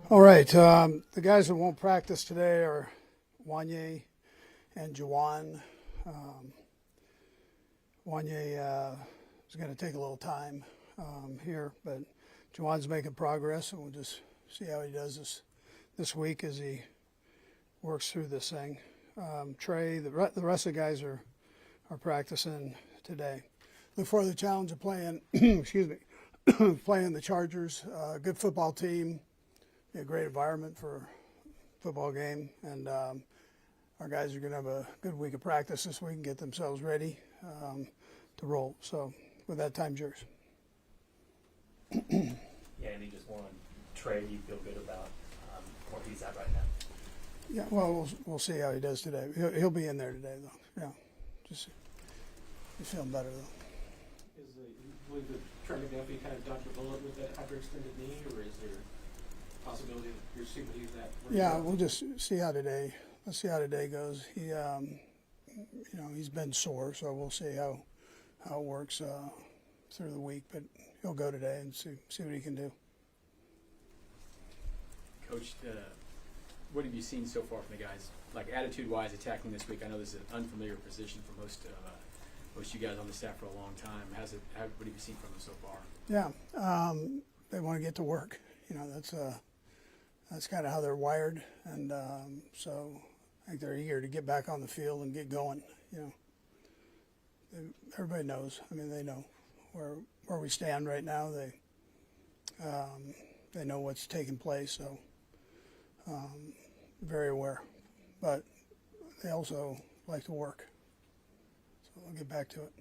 All right. The guys that won't practice today are Wanye and Juwan. Wanye is going to take a little time here, but Juwan's making progress, and we'll just see how he does this week as he works through this thing. Trey, the rest of the guys are practicing today. Look for the challenge of playing, excuse me, playing the Chargers. Good football team. Be a great environment for a football game, and our guys are going to have a good week of practice this week and get themselves ready to roll. So, with that, time's yours. Yeah, and just one Trey, you feel good about where he's at right now? Yeah, well, we'll see how he does today. He'll be in there today, though. Yeah, just he's feeling better though. Is the Trey McDuffie kind of dodged a bullet with that hyperextended knee, or is there a possibility that you're seeing what he's at? Yeah, we'll just see how today. Let's see how today goes. He, he's been sore, so we'll see how it works through the week. But he'll go today and see what he can do. Coach, what have you seen so far from the guys, like attitude-wise, attacking this week? I know this is an unfamiliar position for most of you guys on the staff for a long time. What have you seen from them so far? Yeah, they want to get to work. That's kind of how they're wired, and so I think they're eager to get back on the field and get going. Everybody knows. I mean, they know where we stand right now. They know what's taking place, so very aware. But they also like to work. So I'll get back to it.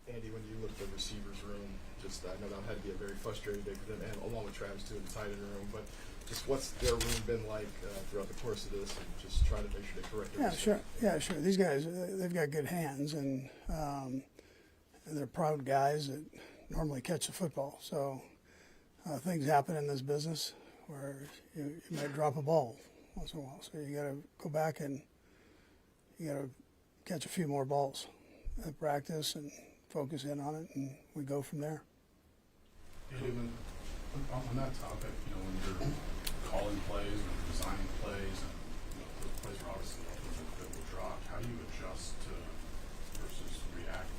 Andy, when you look at the receivers room, I know that had to be a very frustrating day for them, and along with Travis too, in the tight end room. But just what's their room been like throughout the course of this, and just trying to make sure they correct their sure. These guys, they've got good hands, and they're proud guys that normally catch the football. So things happen in this business where you might drop a ball once in a while. So you got to go back and you got to catch a few more balls at practice and focus in on it, and we go from there. On that topic, when you're calling plays or designing plays, and those plays are obviously that will drop, how do you adjust to versus react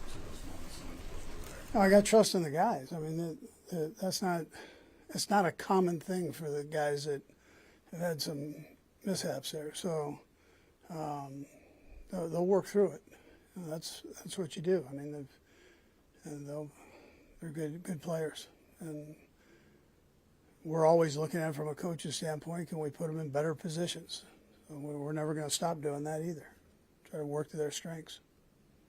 to those moments when those were there? I got trust in the guys. I mean, it's not a common thing for the guys that have had some mishaps there. So they'll work through it. That's what you do. I mean, they're good players, and we're always looking at it from a coach's standpoint. Can we put them in better positions? So we're never going to stop doing that either. Try to work to their strengths.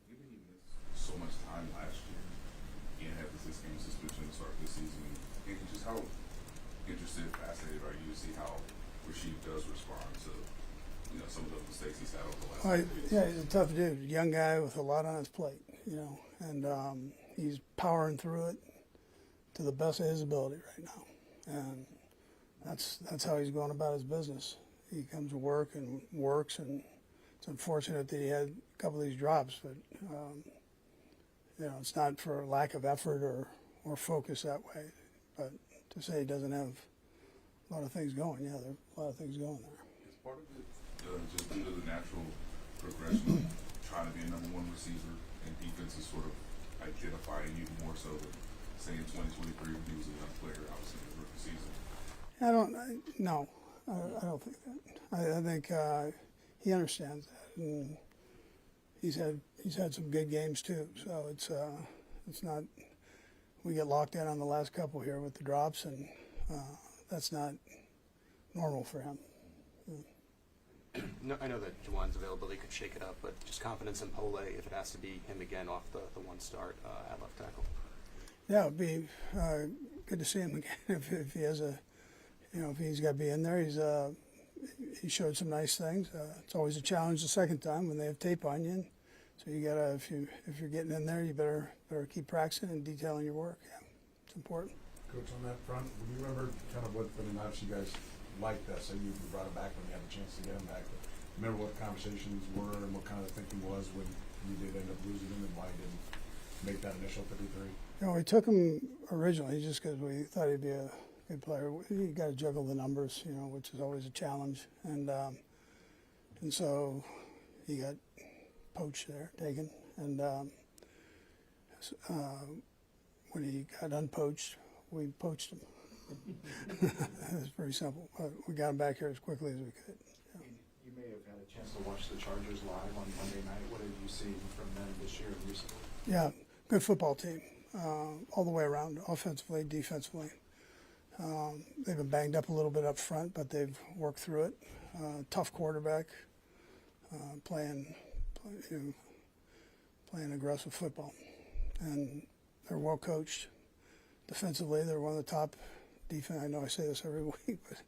Given you missed so much time last year and had the 6 game suspension to start this season, and just how interested, fascinated are you to see how Reid does respond to some of those mistakes he's had over the last days? Yeah, he's a tough dude, young guy with a lot on his plate, and he's powering through it to the best of his ability right now. And that's how he's going about his business. He comes to work and works, and it's unfortunate that he had a couple of these drops, but it's not for lack of effort or focus that way. But to say he doesn't have a lot of things going, yeah, there are a lot of things going there. Is part of it just due to the natural progression of trying to be a number 1 receiver, and defense is sort of identifying you more so than, say, in 2023 when he was a young player, obviously in his rookie season? I don't think that. I think he understands that, and he's had some good games too. So it's not. We get locked in on the last couple here with the drops, and that's not normal for him. No, I know that Juwan's availability could shake it up, but just confidence in Pole if it has to be him again off the one start at left tackle. Yeah, it'd be good to see him again if he has if he's got to be in there. He showed some nice things. It's always a challenge the second time when they have tape on you. And so you gotta, if you're getting in there, you better keep practicing and detailing your work. Yeah, it's important. Coach, on that front, do you remember kind of obviously you guys liked that, so you brought it back when you had a chance to get him back. But remember what the conversations were and what kind of thinking was when you did end up losing him, and why you didn't make that initial 53? We took him originally just because we thought he'd be a good player. You got to juggle the numbers, you know, which is always a challenge. And so he got poached there, taken. And when he got unpoached, we poached him. It was pretty simple. We got him back here as quickly as we could. Yeah. You may have had a chance to watch the Chargers live on Monday night. What have you seen from them this year and recently? Yeah, good football team, all the way around, offensively, defensively. They've been banged up a little bit up front, but they've worked through it. Tough quarterback, playing aggressive football, and they're well coached. Defensively, they're one of the top defense. I know I say this every week, but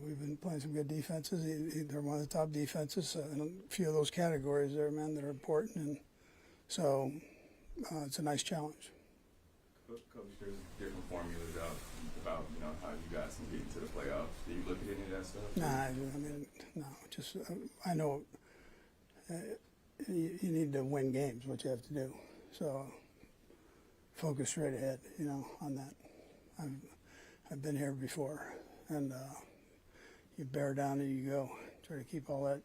we've been playing some good defenses. They're one of the top defenses in a few of those categories there, man, that are important, and so it's a nice challenge. Coach, there's different formulas out about how you guys can get into the playoffs. Do you look at any of that stuff? Nah, I mean, no. Just I know you need to win games, what you have to do. So focus straight ahead, on that. I've been here before, and you bear down and you go. Try to keep all that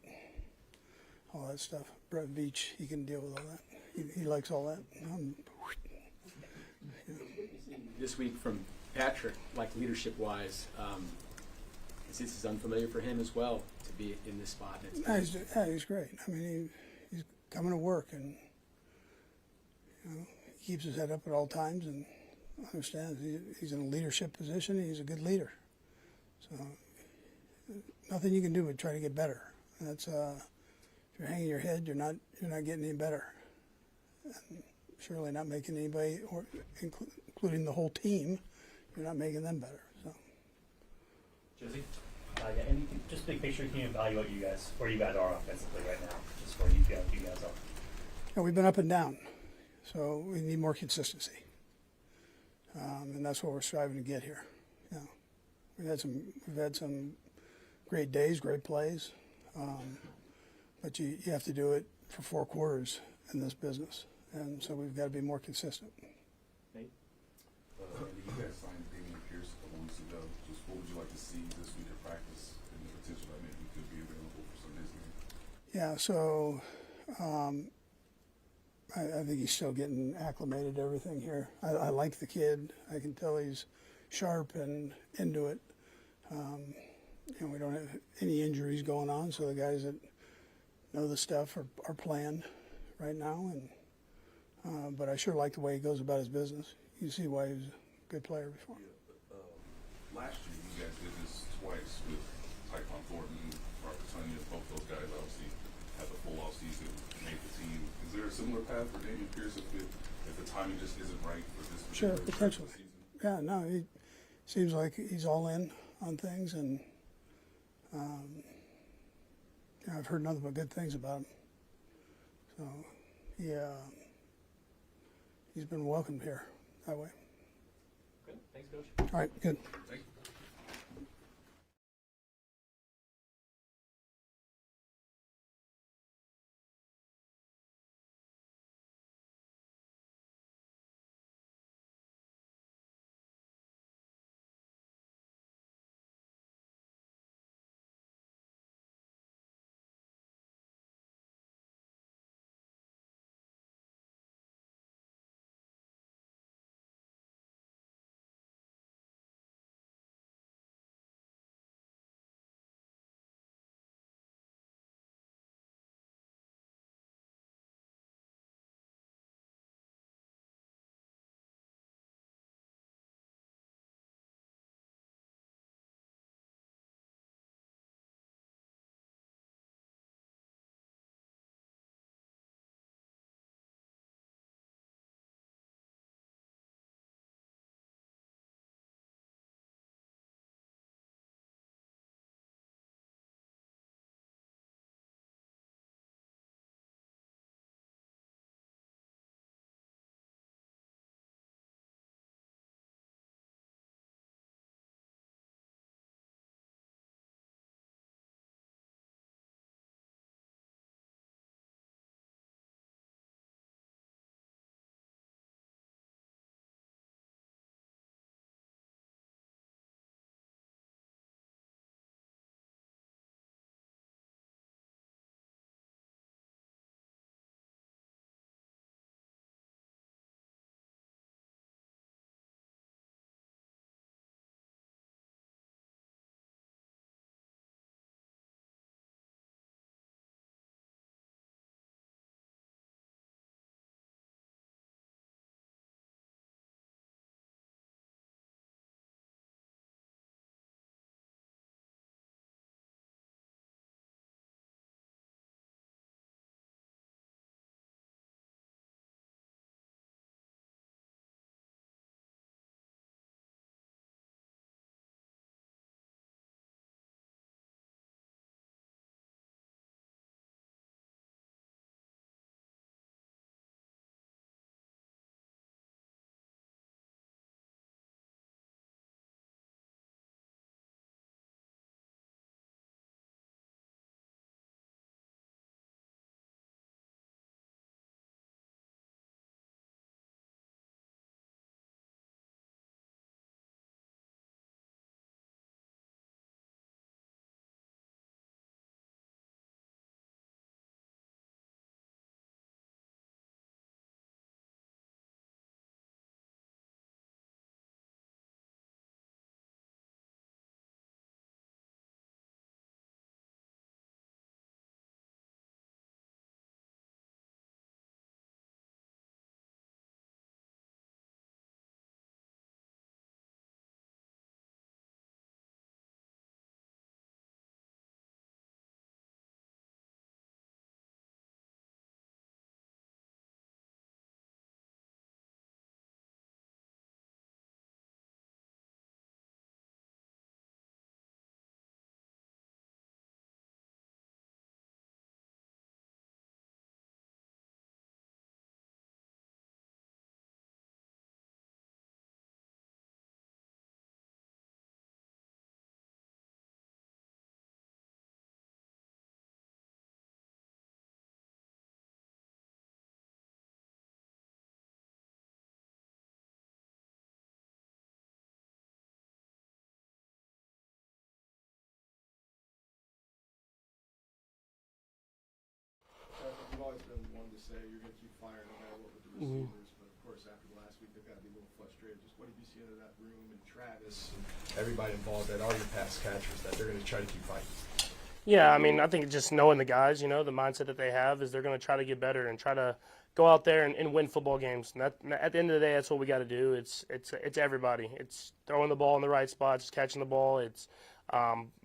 stuff. Brett Beach, he can deal with all that. He likes all that. This week from Patrick, like leadership-wise, this is unfamiliar for him as well to be in this spot. He's great. I mean, he's coming to work, and he keeps his head up at all times and understands he's in a leadership position. He's a good leader. So nothing you can do but try to get better. That's if you're hanging your head, you're not getting any better. And surely not making anybody, or including the whole team, you're not making them better. So. Josie? Yeah, and you can, just big picture, can you evaluate where you guys are offensively right now? Just where you feel like you guys are. Yeah, we've been up and down, so we need more consistency. And that's what we're striving to get here. We've had some great days, great plays, but you have to do it for 4 quarters in this business, and so we've got to be more consistent. Nate? Randy, you guys signed Damian Pierce a couple weeks ago. Just what would you like to see this week of practice and the potential that maybe could be available for Sunday's game? Yeah, so I think he's still getting acclimated to everything here. I like the kid. I can tell he's sharp and into it. We don't have any injuries going on, so the guys that know the stuff are playing right now. But I sure like the way he goes about his business. You see why he was a good player before. Yeah, last year, you guys did this twice with Tyquan Thornton, Mark Petunia. Both those guys obviously had the full offseason, made the team. Is there a similar path for Damian Pierce if the timing just isn't right for this Sure, particular potentially. season? Yeah, no, he seems like he's all in on things, and I've heard nothing but good things about him. So, he's been welcomed here that way. Good. Thanks, Coach. All right, good. Thank you. you've always been one to say you're going to keep firing no matter what with the receivers, but of course after last week they've got to be a little frustrated. Just what have you seen in that room and Travis and everybody involved that are your pass catchers that they're going to try to keep fighting? Yeah, I mean, I think just knowing the guys, you know, the mindset that they have is they're going to try to get better and try to go out there and win football games. And at the end of the day, that's what we got to do. It's everybody. It's throwing the ball in the right spots, it's catching the ball, it's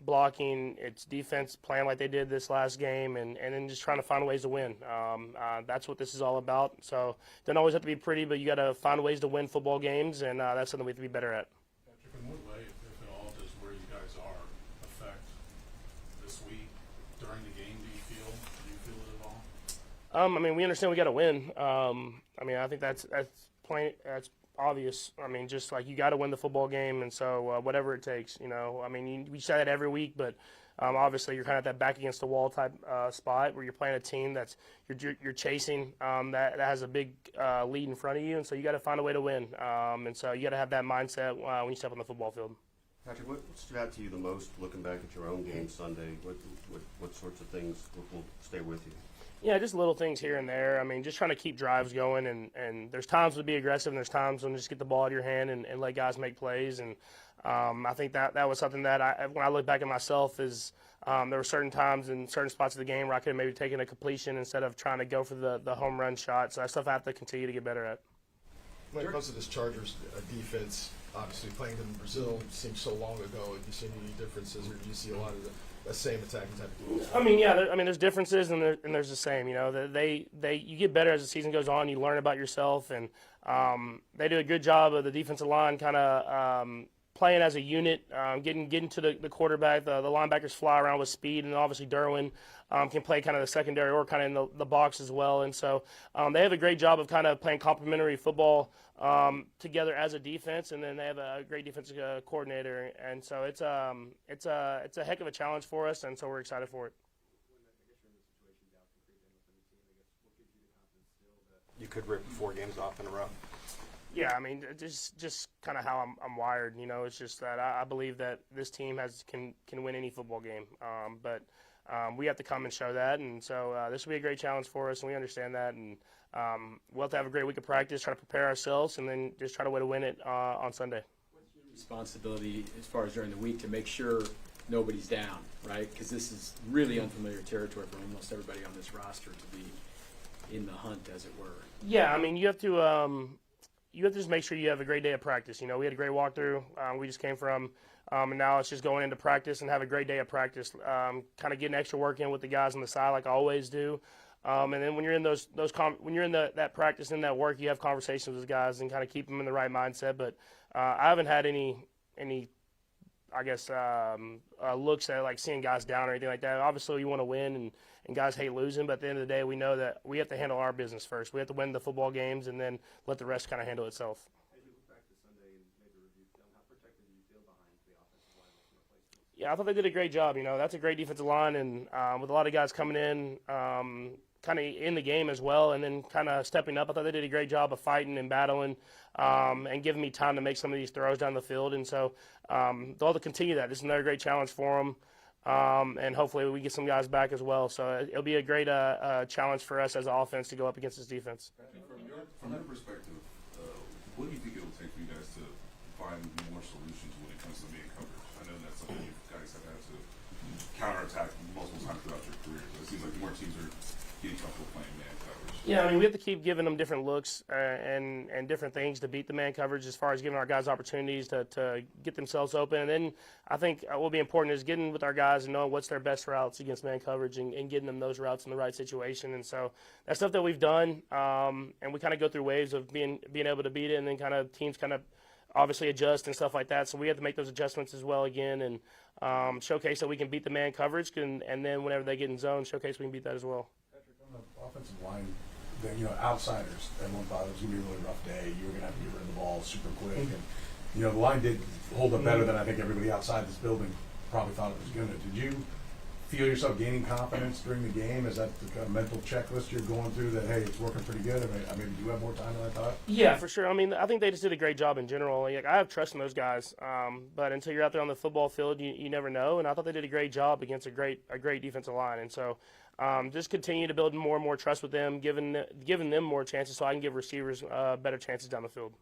blocking, it's defense playing like they did this last game, and then just trying to find ways to win. That's what this is all about. So it doesn't always have to be pretty, but you got to find ways to win football games, and that's something we have to be better at. Patrick, in what way, if at all, does where you guys are affect this week during the game? Do you feel it at all? I mean, we understand we got to win. I mean, I think that's plain, that's obvious. I mean, just like you got to win the football game, and so whatever it takes, you know. I mean, we say that every week, but obviously you're kind of at that back against the wall type spot where you're playing a team that's you're chasing that has a big lead in front of you, and so you got to find a way to win. And so you got to have that mindset when you step on the football field. Patrick, what stood out to you the most looking back at your own game Sunday? What sorts of things will stay with you? Yeah, just little things here and there. I mean, just trying to keep drives going, and there's times to be aggressive, and there's times when just get the ball out of your hand and let guys make plays. And I think that was something that when I look back at myself is there were certain times in certain spots of the game where I could have maybe taken a completion instead of trying to go for the home run shot. So that's stuff I have to continue to get better at. When it comes to this Chargers defense, obviously playing them in Brazil seems so long ago. Have you seen any differences, or do you see a lot of the same attacking type of defense? I mean, yeah. There's differences and there's the same. You know, you get better as the season goes on. You learn about yourself, and they do a good job of the defensive line kind of playing as a unit, getting to the quarterback. The linebackers fly around with speed, and obviously Derwin can play kind of the secondary or kind of in the box as well. And so they have a great job of kind of playing complementary football together as a defense, and then they have a great defensive coordinator. And so it's a heck of a challenge for us, and so we're excited for it. You could rip 4 games off in a row. Yeah, I mean, just kind of how I'm wired. You know, it's just that I believe that this team can win any football game. But we have to come and show that, and so this will be a great challenge for us, and we understand that. And we'll have to have a great week of practice, try to prepare ourselves, and then just try to way to win it on Sunday. What's your responsibility as far as during the week to make sure nobody's down, right? Because this is really unfamiliar territory for almost everybody on this roster to be in the hunt, as it were. Yeah, I mean, you have to just make sure you have a great day of practice. You know, we had a great walkthrough. We just came from, and now it's just going into practice and have a great day of practice. Kind of getting extra work in with the guys on the side, like I always do. And then when you're in when you're in that practice and that work, you have conversations with guys and kind of keep them in the right mindset. But I haven't had any I guess looks at like seeing guys down or anything like that. Obviously, you want to win, and guys hate losing. But at the end of the day, we know that we have to handle our business first. We have to win the football games, and then let the rest kind of handle itself. As you look back to Sunday and made the review film, how protected do you feel behind the offensive line making replacements? Yeah, I thought they did a great job. You know, that's a great defensive line, and with a lot of guys coming in, kind of in the game as well, and then kind of stepping up. I thought they did a great job of fighting and battling, and giving me time to make some of these throws down the field. And so they'll have to continue that. This is another great challenge for them, and hopefully we get some guys back as well. So it'll be a great challenge for us as an offense to go up against this defense. From your perspective, what do you think it will take for you guys to find more solutions when it comes to man coverage? I know that's something you guys have had to counterattack multiple times throughout your career. But it seems like more teams are getting comfortable playing man coverage. Yeah, I mean, we have to keep giving them different looks and different things to beat the man coverage as far as giving our guys opportunities to get themselves open. And then I think what will be important is getting with our guys and knowing what's their best routes against man coverage and getting them those routes in the right situation. And so that's stuff that we've done, and we kind of go through waves of being able to beat it, and then kind of teams kind of obviously adjust and stuff like that. So we have to make those adjustments as well again and showcase that we can beat the man coverage, and then whenever they get in zone, showcase we can beat that as well. Patrick, on the offensive line, outsiders, everyone thought it was going to be a really rough day. You were going to have to get rid of the ball super quick. And, the line did hold up better than I think everybody outside this building probably thought it was going to. Did you feel yourself gaining confidence during the game? Is that the kind of mental checklist you're going through that, hey, it's working pretty good? I mean, do you have more time than I thought? Yeah, for sure. I mean, I think they just did a great job in general. Like, I have trust in those guys, but until you're out there on the football field, you never know. And I thought they did a great job against a great defensive line. And so, just continue to build more and more trust with them, giving them more chances, so I can give receivers better chances down the field.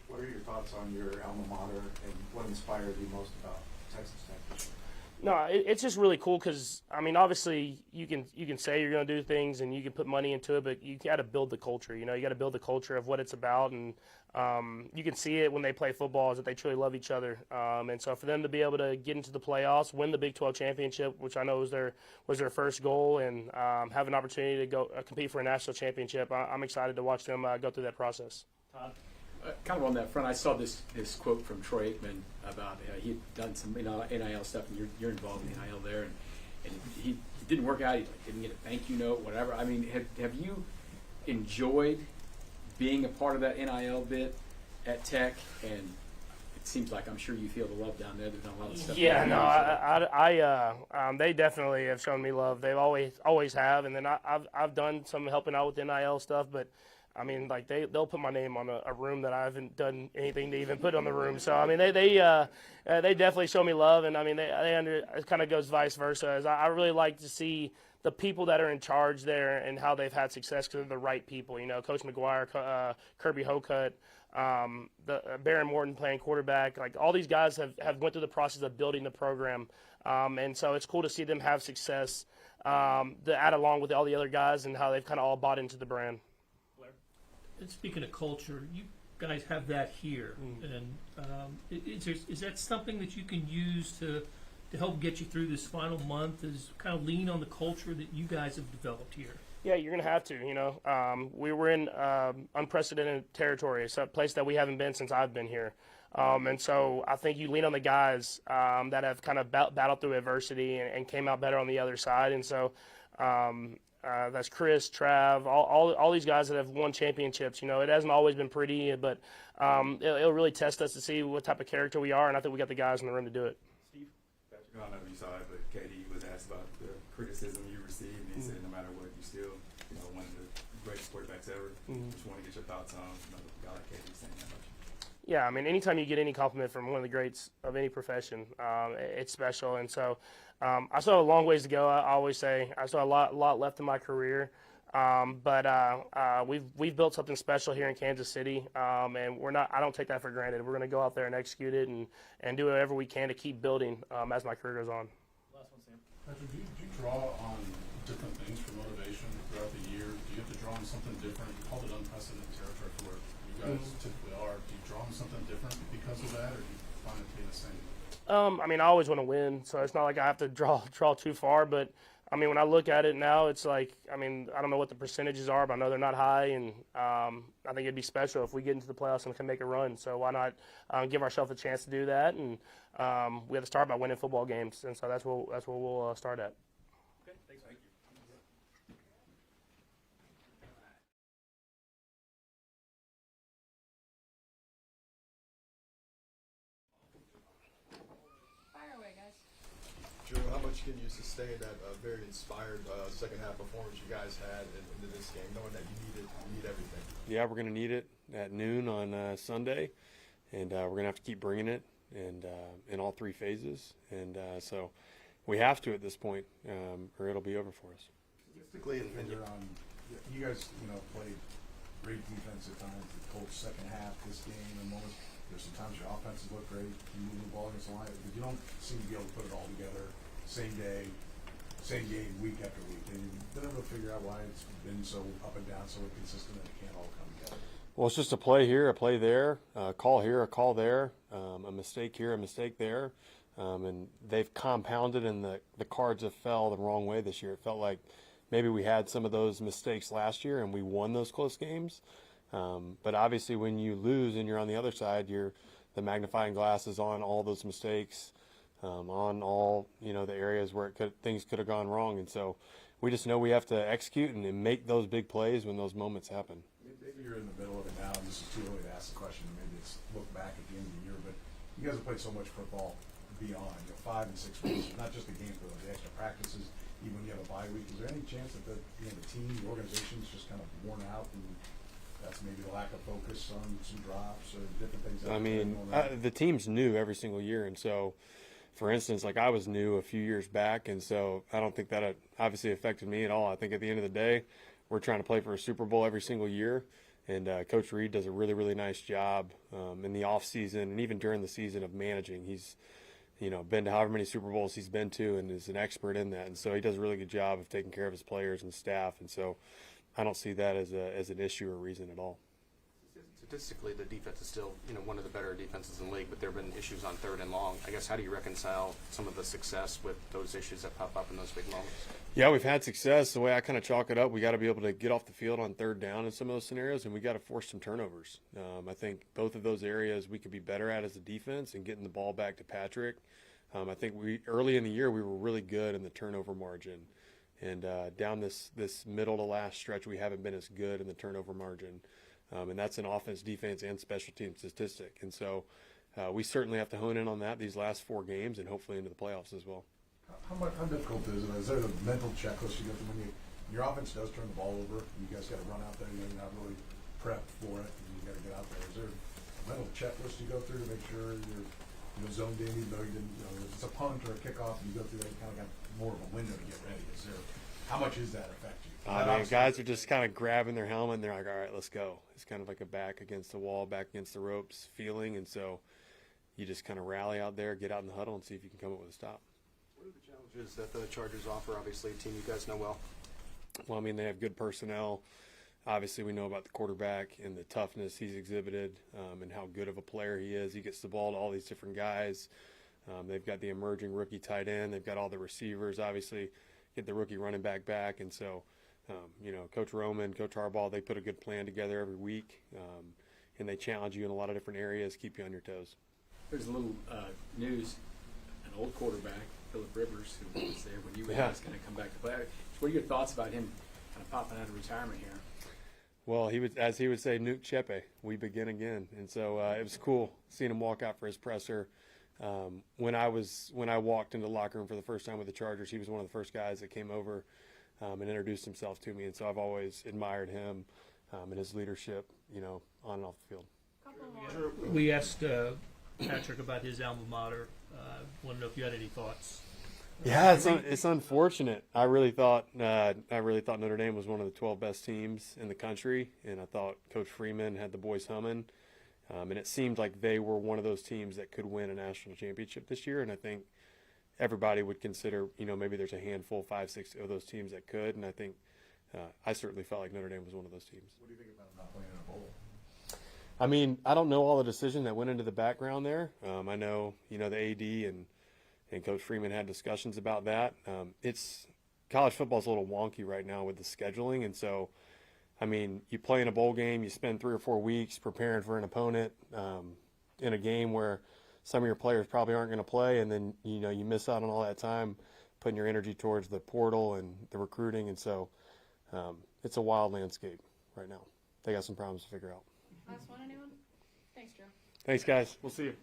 What are your thoughts on your alma mater and what inspired you most about Texas Tech this year? No, it's just really cool because, I mean, obviously you can say you're going to do things and you can put money into it, but you got to build the culture. You know, you got to build the culture of what it's about, and you can see it when they play football is that they truly love each other. And so for them to be able to get into the playoffs, win the Big 12 championship, which I know was their first goal, and have an opportunity to go compete for a national championship, I'm excited to watch them go through that process. Todd? Kind of on that front, I saw this quote from Troy Aikman about he'd done some NIL stuff, and you're involved in NIL there, and he didn't work out. He didn't get a thank you note, whatever. I mean, have you enjoyed being a part of that NIL bit at Tech? And it seems like I'm sure you feel the love down there. There's done a lot of stuff. Yeah, no, they definitely have shown me love. They've always have, and then I've done some helping out with NIL stuff, but. I mean, like they'll put my name on a room that I haven't done anything to even put on the room. So I mean, they definitely show me love, and I mean, it kind of goes vice versa. As I really like to see the people that are in charge there and how they've had success because they're the right people. You know, Coach McGuire, Kirby Hocutt, the Baron Morton playing quarterback. Like all these guys have went through the process of building the program, and so it's cool to see them have success. To add along with all the other guys and how they've kind of all bought into the brand. And speaking of culture, you guys have that here, and is that something that you can use to help get you through this final month? Is kind of lean on the culture that you guys have developed here? Yeah, you're gonna have to. You know, we were in unprecedented territory. It's a place that we haven't been since I've been here, and so I think you lean on the guys that have kind of battled through adversity and came out better on the other side, and so. That's Chris, Trav, all these guys that have won championships. You know, it hasn't always been pretty, but it'll really test us to see what type of character we are, and I think we got the guys in the room to do it. Steve? Patrick, I don't know if you saw it, but KD was asked about the criticism you received, and he said no matter what, you still, one of the greatest quarterbacks ever. Just want to get your thoughts on a guy like KD saying that about you. Yeah, I mean, anytime you get any compliment from one of the greats of any profession, it's special. And so I still have a long ways to go. I always say I still have a lot left in my career. But we've built something special here in Kansas City, and I don't take that for granted. We're going to go out there and execute it and do whatever we can to keep building as my career goes on. Last one, Sam. Patrick, do you draw on different things for motivation throughout the year? Do you have to draw on something different? You called it unprecedented territory for where you guys typically are. Do you draw on something different because of that, or do you find it to be the same? I mean, I always want to win, so it's not like I have to draw too far. But I mean, when I look at it now, it's like, I mean, I don't know what the percentages are, but I know they're not high, and I think it'd be special if we get into the playoffs and can make a run. So why not give ourselves a chance to do that? And we have to start by winning football games, and so that's where we'll start at. Okay, thanks. Thank you. Drew, how much can you sustain that very inspired second half performance you guys had into this game, knowing that you need everything? Yeah, we're going to need it at noon on Sunday, and we're going to have to keep bringing it and in all three phases. And so we have to at this point, or it'll be over for us. Statistically, you guys, played great defense at times. The cold second half this game, and moments. There's sometimes your offenses look great. You move the ball against the line, but you don't seem to be able to put it all together same day, same game, week after week. And you've been able to figure out why it's been so up and down, so inconsistent, that it can't all come together. Well, it's just a play here, a play there, a call here, a call there, a mistake here, a mistake there. And they've compounded, and the cards have fell the wrong way this year. It felt like maybe we had some of those mistakes last year, and we won those close games. But obviously when you lose and you're on the other side, the magnifying glass is on all those mistakes, on all, the areas where things could have gone wrong. And so we just know we have to execute and make those big plays when those moments happen. Maybe you're in the middle of it now, and this is too early to ask the question. Maybe it's look back at the end of the year, but you guys have played so much football beyond 5 and 6 weeks, not just the games, but the extra practices. have a bye week. Is there any chance that the team, the organization's just kind of worn out and that's maybe the lack of focus on some drops or different things? I mean, the team's new every single year, and so, for instance, like I was new a few years back, and so I don't think that obviously affected me at all. I think at the end of the day, we're trying to play for a Super Bowl every single year, and Coach Reid does a really, really nice job in the off season and even during the season of managing. He's been to however many Super Bowls he's been to and is an expert in that, and so he does a really good job of taking care of his players and staff, and so I don't see that as an issue or reason at all. Statistically, the defense is still, one of the better defenses in the league, but there have been issues on 3rd and long. I guess, how do you reconcile some of the success with those issues that pop up in those big moments? Yeah, we've had success. The way I kind of chalk it up, we got to be able to get off the field on 3rd down in some of those scenarios, and we got to force some turnovers. I think both of those areas we could be better at as a defense and getting the ball back to Patrick. I think early in the year we were really good in the turnover margin, and down this middle to last stretch we haven't been as good in the turnover margin. And that's an offense, defense, and special team statistic. And so we certainly have to hone in on that these last 4 games and hopefully into the playoffs as well. How difficult is it? Is there a mental checklist you go through when your offense does turn the ball over? You guys got to run out there. You're not really prepped for it, and you got to get out there. Is there a mental checklist you go through to make sure you're zoned in, even though you didn't? If it's a punt or a kickoff, and you go through that, you kind of got more of a window to get ready. How much does that affect you? Guys are just kind of grabbing their helmet and they're like, all right, let's go. It's kind of like a back against the wall, back against the ropes feeling. And so you just kind of rally out there, get out in the huddle and see if you can come up with a stop. What are the challenges that the Chargers offer? Obviously, a team you guys know well. Well, I mean, they have good personnel. Obviously, we know about the quarterback and the toughness he's exhibited and how good of a player he is. He gets the ball to all these different guys. They've got the emerging rookie tight end. They've got all the receivers, obviously, get the rookie running back. And so, Coach Roman, Coach Harbaugh, they put a good plan together every week, and they challenge you in a lot of different areas, keep you on your toes. There's a little news. An old quarterback, Phillip Rivers, who was there when you were guys going to come back to play. What are your thoughts about him kind of popping out of retirement here? Well, he would, as he would say, Nuke Chepe, we begin again. And so it was cool seeing him walk out for his presser. When I walked into the locker room for the first time with the Chargers, he was one of the first guys that came over and introduced himself to me. And so I've always admired him and his leadership, on and off the field. We asked Patrick about his alma mater. Want to know if you had any thoughts. Yeah, it's unfortunate. I really thought Notre Dame was one of the 12 best teams in the country, and I thought Coach Freeman had the boys humming. And it seemed like they were one of those teams that could win a national championship this year. And I think everybody would consider, maybe there's a handful, 5, 6 of those teams that could. And I think I certainly felt like Notre Dame was one of those teams. What do you think about not playing in a bowl? I mean, I don't know all the decision that went into the background there. I know, the AD and Coach Freeman had discussions about that. College football's a little wonky right now with the scheduling, and so, I mean, you play in a bowl game, you spend 3 or 4 weeks preparing for an opponent in a game where some of your players probably aren't going to play, and then, you miss out on all that time putting your energy towards the portal and the recruiting, and so it's a wild landscape right now. They got some problems to figure out. Last one, anyone? Thanks, Joe. Thanks, guys. We'll see you.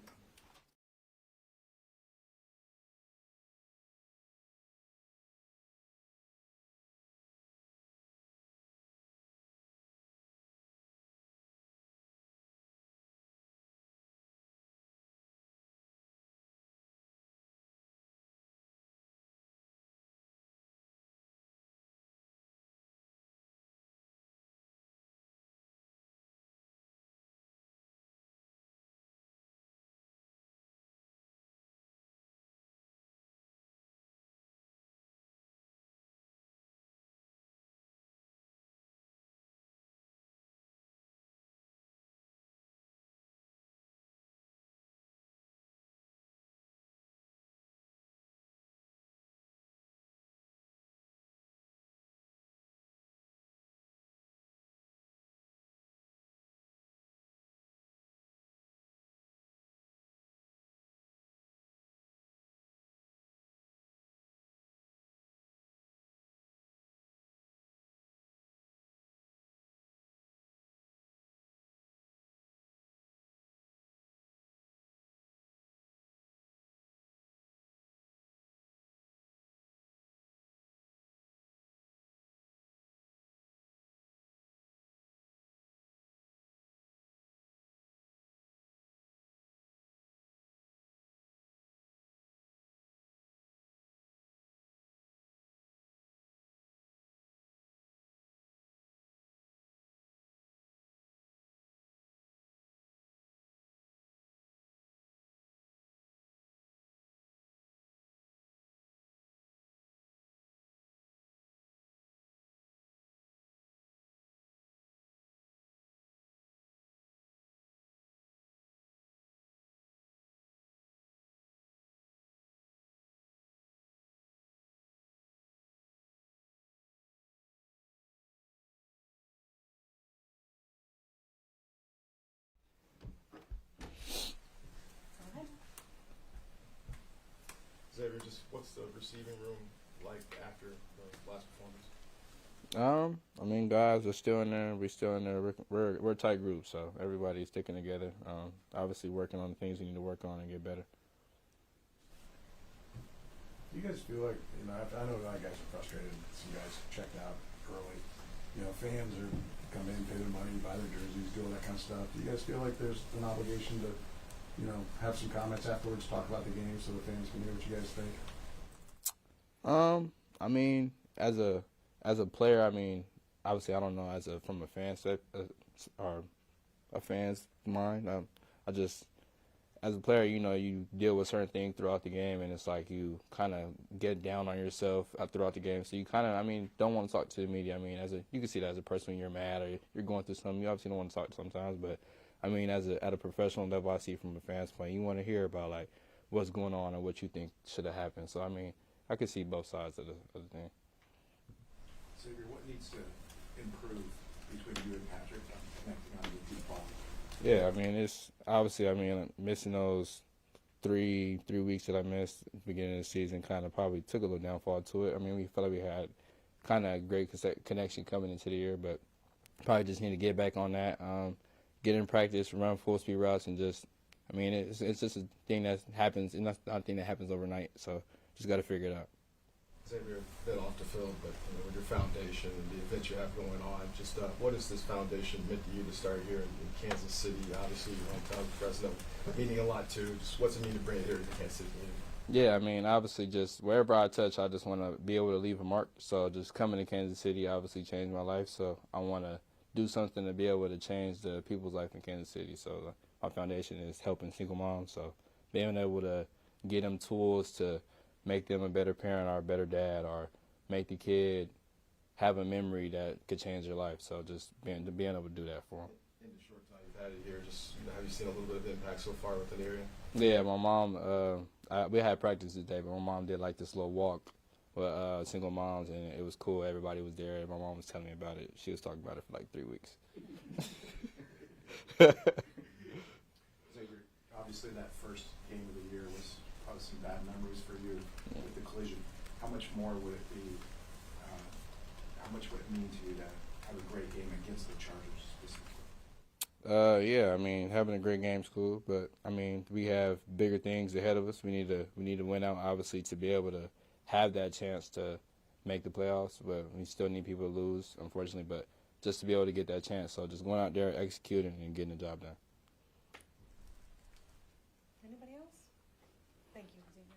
what's the receiving room like after the last performance? I mean, guys are still in there. We're still in there. We're a tight group, so everybody's sticking together. Obviously, working on the things we need to work on and get better. Do you guys feel like, I know a lot of guys are frustrated. Some guys checked out early. Fans are come in, pay their money, buy their jerseys, do all that kind of stuff. Do you guys feel like there's an obligation to, have some comments afterwards, talk about the game so the fans can hear what you guys think? I mean, as a player, I mean, obviously, I don't know from a fan or a fan's mind. As a player, you deal with certain things throughout the game, and it's like you kind of get down on yourself throughout the game. So you kind of, don't want to talk to the media. You can see that as a person when you're mad or you're going through something. You obviously don't want to talk sometimes, but at a professional level, I see from a fan's point, you want to hear about like what's going on or what you think should have happened. So I can see both sides of the thing. Xavier, what needs to improve between you and Patrick on connecting on the deep ball? Yeah, it's obviously, missing those three weeks that I missed at the beginning of the season kind of probably took a little downfall to it. We felt like we had kind of a great connection coming into the year, but probably just need to get back on that, get in practice, run full speed routes, and just, it's just a thing that happens, and that's not a thing that happens overnight, so just got to figure it out. Xavier, a bit off the field, but with your foundation and the events you have going on, just what has this foundation meant to you to start here in Kansas City? Obviously, you're hometown president, meaning a lot too. Just what's it mean to bring it here to the Kansas City community? Yeah, obviously, just wherever I touch, I just want to be able to leave a mark. So just coming to Kansas City obviously changed my life. So I want to do something to be able to change the people's life in Kansas City. So my foundation is helping single moms. So being able to get them tools to make them a better parent or a better dad, or make the kid have a memory that could change their life. So just being able to do that for them. In the short time you've had it here, just have you seen a little bit of impact so far within the area? Yeah, my mom, we had practice today, but my mom did like this little walk with single moms, and it was cool. Everybody was there, and my mom was telling me about it. She was talking about it for like 3 weeks. Xavier, obviously that first game of the year was probably some bad memories for you with the collision. How much more would it be, how much would it mean to you to have a great game against the Chargers specifically? Yeah, having a great game's cool, but we have bigger things ahead of us. We need to win out, obviously, to be able to have that chance to make the playoffs. But we still need people to lose, unfortunately. But just to be able to get that chance, so just going out there, executing, and getting the job done. Anybody else? Thank you, Xavier.